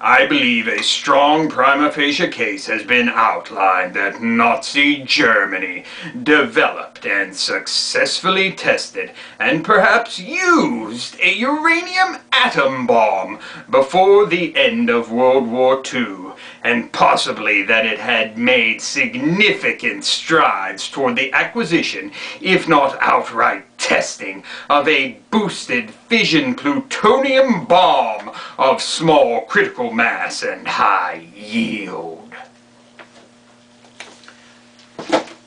I believe a strong prima facie case has been outlined that Nazi Germany developed and successfully tested and perhaps used a uranium atom bomb before the end of World War II, and possibly that it had made significant strides toward the acquisition, if not outright testing, of a boosted fission plutonium bomb of small critical mass and high yield.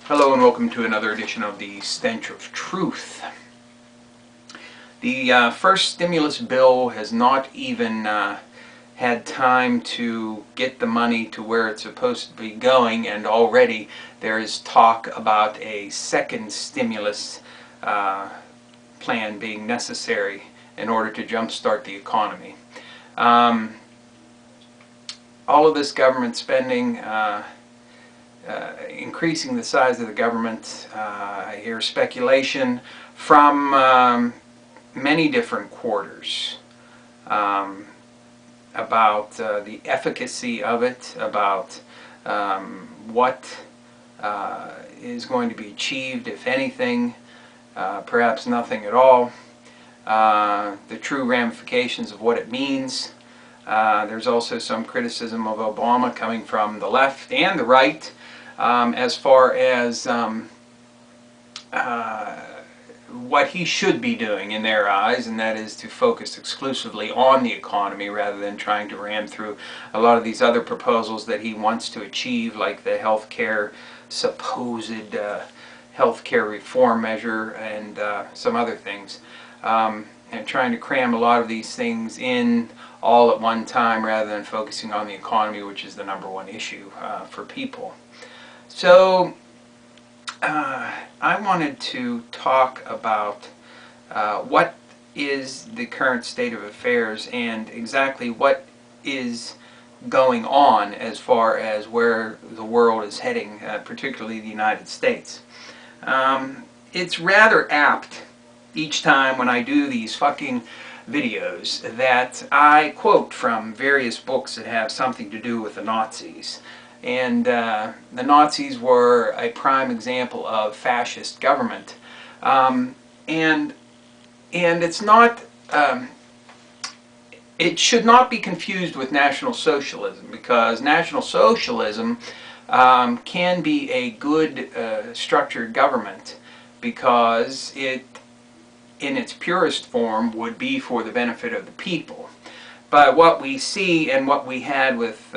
Hello and welcome to another edition of the Stench of Truth. The first stimulus bill has not even had time to get the money to where it's supposed to be going, and already there is talk about a second stimulus plan being necessary in order to jumpstart the economy. All of this government spending, increasing the size of the government, I hear speculation from many different quarters about the efficacy of it, about what is going to be achieved, if anything, perhaps nothing at all, the true ramifications of what it means. There's also some criticism of Obama coming from the left and the right as far as what he should be doing in their eyes, and that is to focus exclusively on the economy rather than trying to ram through a lot of these other proposals that he wants to achieve, like the supposed healthcare reform measure and some other things, and trying to cram a lot of these things in all at one time rather than focusing on the economy, which is the #1 issue for people. So I wanted to talk about what is the current state of affairs and exactly what is going on as far as where the world is heading, particularly the United States. It's rather apt each time when I do these fucking videos that I quote from various books that have something to do with the Nazis. And the Nazis were a prime example of fascist government. And it's not, it should not be confused with National Socialism, because National Socialism can be a good structured government, because it, in its purest form, would be for the benefit of the people. But what we see and what we had with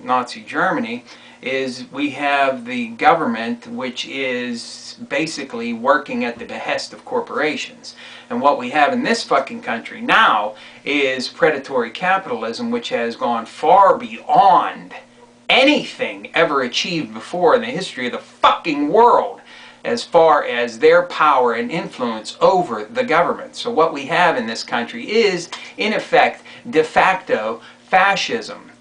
Nazi Germany is we have the government which is basically working at the behest of corporations. And what we have in this fucking country now is predatory capitalism, which has gone far beyond anything ever achieved before in the history of the fucking world as far as their power and influence over the government. So what we have in this country is, in effect, de facto fascism,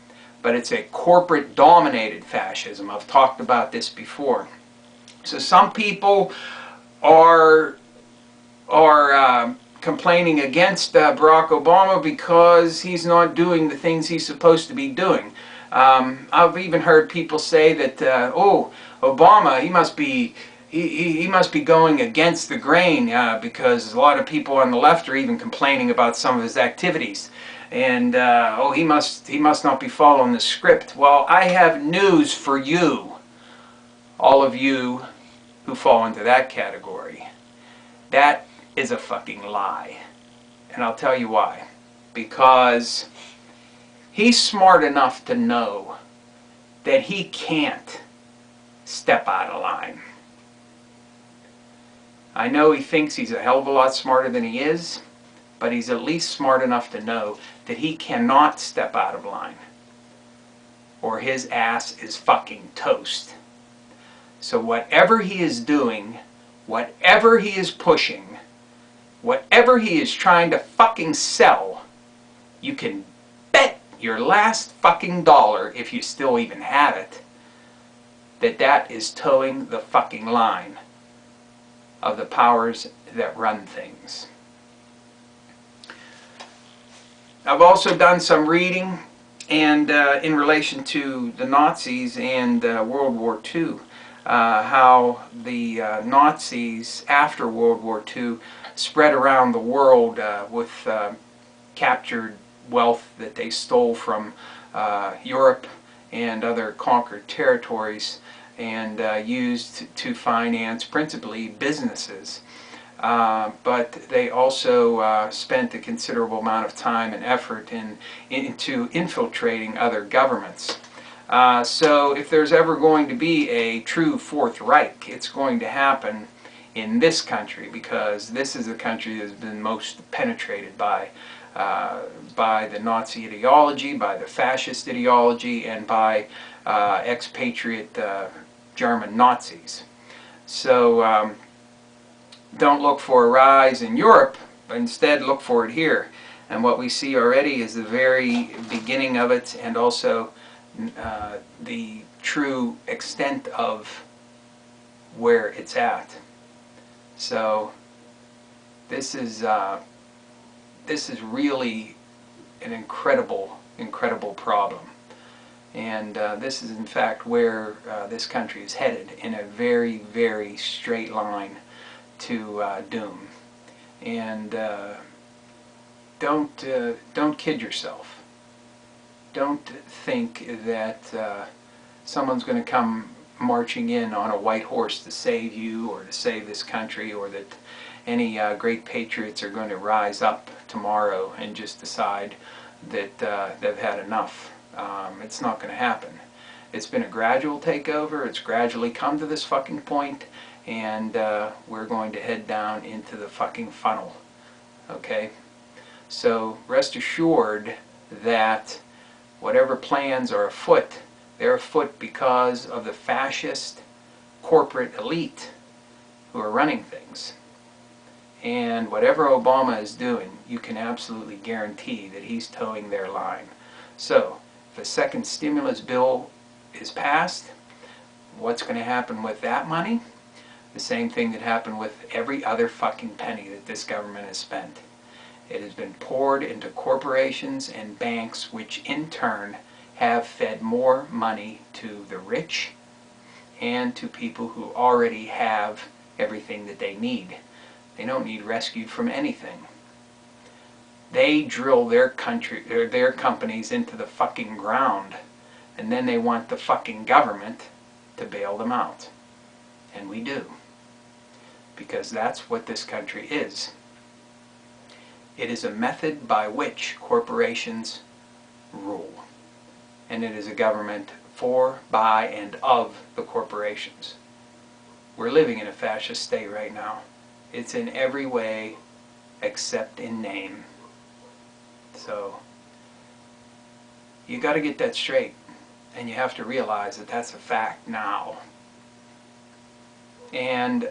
but it's a corporate dominated fascism. I've talked about this before. So some people are complaining against Barack Obama because he's not doing the things he's supposed to be doing. I've even heard people say that, oh, Obama, he must be going against the grain, because a lot of people on the left are even complaining about some of his activities. And, oh, he must not be following the script. Well, I have news for you, all of you who fall into that category. That is a fucking lie. And I'll tell you why. Because he's smart enough to know that he can't step out of line. I know he thinks he's a hell of a lot smarter than he is, but he's at least smart enough to know that he cannot step out of line, or his ass is fucking toast. So whatever he is doing, whatever he is pushing, whatever he is trying to fucking sell, you can bet your last fucking dollar, if you still even have it, that is towing the fucking line of the powers that run things. I've also done some reading And in relation to the Nazis and World War II, how the Nazis after World War II spread around the world with captured wealth that they stole from Europe and other conquered territories, and used to finance principally businesses. But they also spent a considerable amount of time and effort into infiltrating other governments. So if there's ever going to be a true Fourth Reich, it's going to happen in this country, because this is the country that has been most penetrated by the Nazi ideology, by the fascist ideology, and by expatriate German Nazis. So don't look for a rise in Europe, but instead look for it here. And what we see already is the very beginning of it, and also the true extent of where it's at. So this is really an incredible problem, and this is in fact where this country is headed, in a very straight line to doom. And don't kid yourself. Don't think that someone's going to come marching in on a white horse to save you or to save this country, or that any great patriots are going to rise up tomorrow and just decide that they've had enough. It's not going to happen. It's been a gradual takeover. It's gradually come to this fucking point, and we're going to head down into the fucking funnel. Okay? So rest assured that whatever plans are afoot, they're afoot because of the fascist corporate elite who are running things. And whatever Obama is doing, you can absolutely guarantee that he's towing their line. So, if a second stimulus bill is passed, what's going to happen with that money? The same thing that happened with every other fucking penny that this government has spent. It has been poured into corporations and banks, which in turn have fed more money to the rich and to people who already have everything that they need. They don't need rescued from anything. They drill their companies into the fucking ground, and then they want the fucking government to bail them out. And we do. Because that's what this country is. It is a method by which corporations rule. And it is a government for, by, and of the corporations. We're living in a fascist state right now. It's in every way except in name. So you got to get that straight, and you have to realize that that's a fact now. And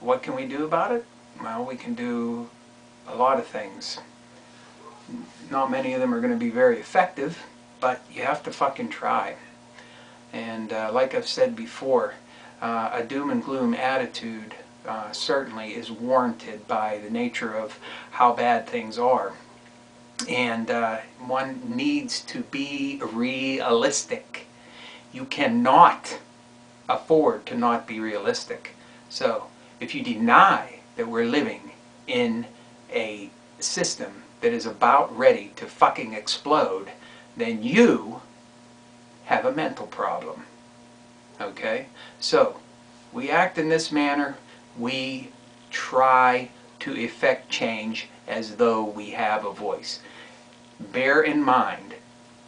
what can we do about it? Well, we can do a lot of things. Not many of them are going to be very effective, but you have to fucking try. And like I've said before, a doom and gloom attitude certainly is warranted by the nature of how bad things are. And one needs to be realistic. You cannot afford to not be realistic. So if you deny that we're living in a system that is about ready to fucking explode, then you have a mental problem. Okay? So we act in this manner. We try to effect change as though we have a voice. Bear in mind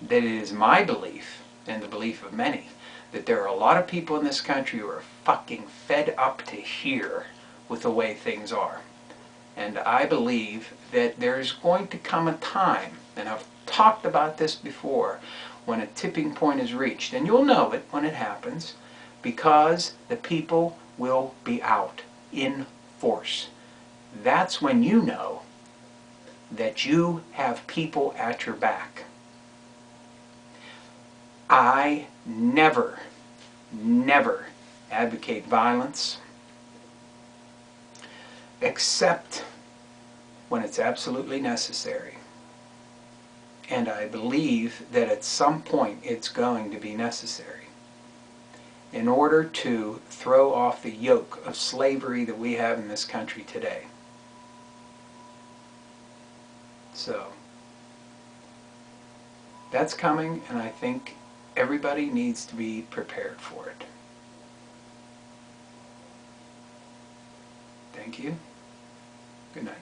that it is my belief, and the belief of many, that there are a lot of people in this country who are fucking fed up to here with the way things are. And I believe that there's going to come a time, and I've talked about this before, when a tipping point is reached. And you'll know it when it happens, because the people will be out in force. That's when you know that you have people at your back. I never advocate violence, except when it's absolutely necessary. And I believe that at some point it's going to be necessary in order to throw off the yoke of slavery that we have in this country today. So, that's coming, and I think everybody needs to be prepared for it. Thank you. Good night.